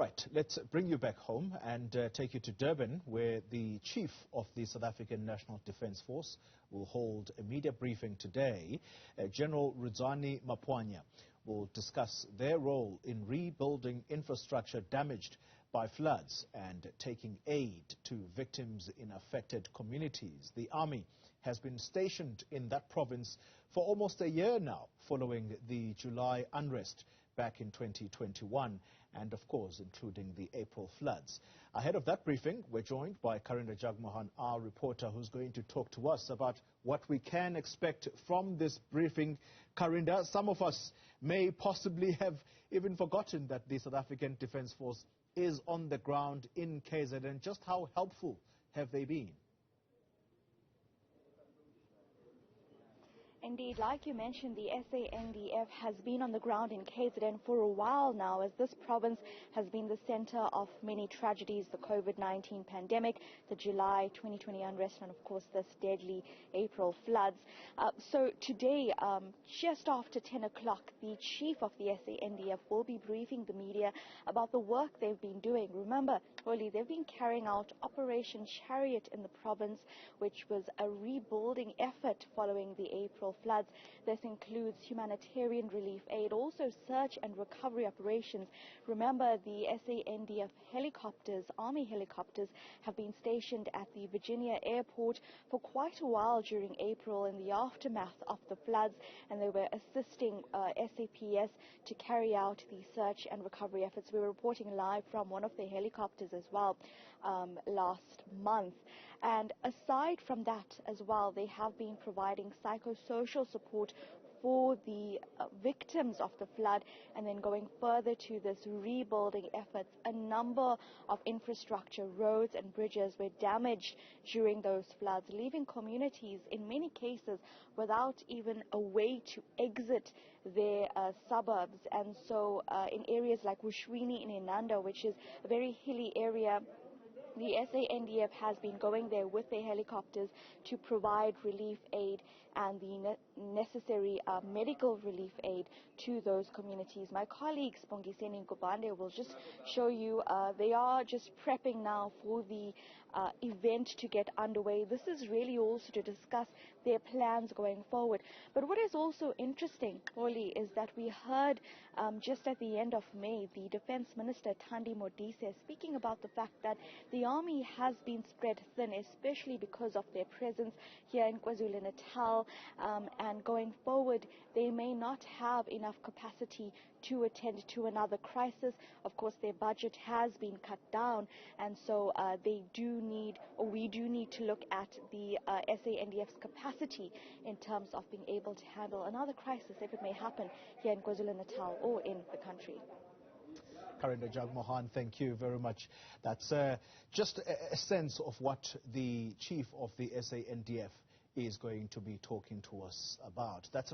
right, let's bring you back home and take you to Durban, where the chief of the South African National Defence Force will hold a media briefing today. General Rudzani Maphwanya will discuss their role in rebuilding infrastructure damaged by floods and taking aid to victims in affected communities. The army has been stationed in that province for almost a year now, following the July unrest back in 2021, and of course including the April floods. Ahead of that briefing, we're joined by Karinda, Jagmohan, our reporter, who's going to talk to us about what we can expect from this briefing. Karinda, some of us may possibly have even forgotten that the South African Defence Force is on the ground in KZN. Just how helpful have they been? Indeed, like you mentioned, the SANDF has been on the ground in KZN for a while now, as this province has been the center of many tragedies: the COVID-19 pandemic, the July 2020 unrest, and of course this deadly April floods. So today, just after 10 o'clock, the chief of the SANDF will be briefing the media about the work they've been doing. Remember, early they've been carrying out Operation Chariot in the province, which was a rebuilding effort following the April floods. This includes humanitarian relief aid, also search and recovery operations. Remember, the SANDF helicopters, army helicopters, have been stationed at the Virginia airport for quite a while during April in the aftermath of the floods, and they were assisting SAPS to carry out the search and recovery efforts. We were reporting live from one of the helicopters as well last month. And aside from that as well, they have been providing psychosocial support for the victims of the flood, and then going further to this rebuilding efforts. A number of infrastructure, roads and bridges were damaged during those floods, leaving communities in many cases without even a way to exit their suburbs. And so in areas like Ushwini in Inanda, which is a very hilly area, the SANDF has been going there with their helicopters to provide relief aid and the necessary medical relief aid to those communities. My colleague Spongiseni Ngubande will just show you, they are just prepping now for the event to get underway. This is really also to discuss their plans going forward. But what is also interesting, Oli, is that we heard just at the end of May, the Defence Minister Thandi Modise speaking about the fact that the army has been spread thin, especially because of their presence here in KwaZulu-Natal, and going forward they may not have enough capacity to attend to another crisis. Of course, their budget has been cut down, and so we do need to look at the SANDF's capacity in terms of being able to handle another crisis if it may happen here in KwaZulu-Natal or in the country. Karinda, Jagmohan, thank you very much. That's just a sense of what the chief of the SANDF is going to be talking to us about. That's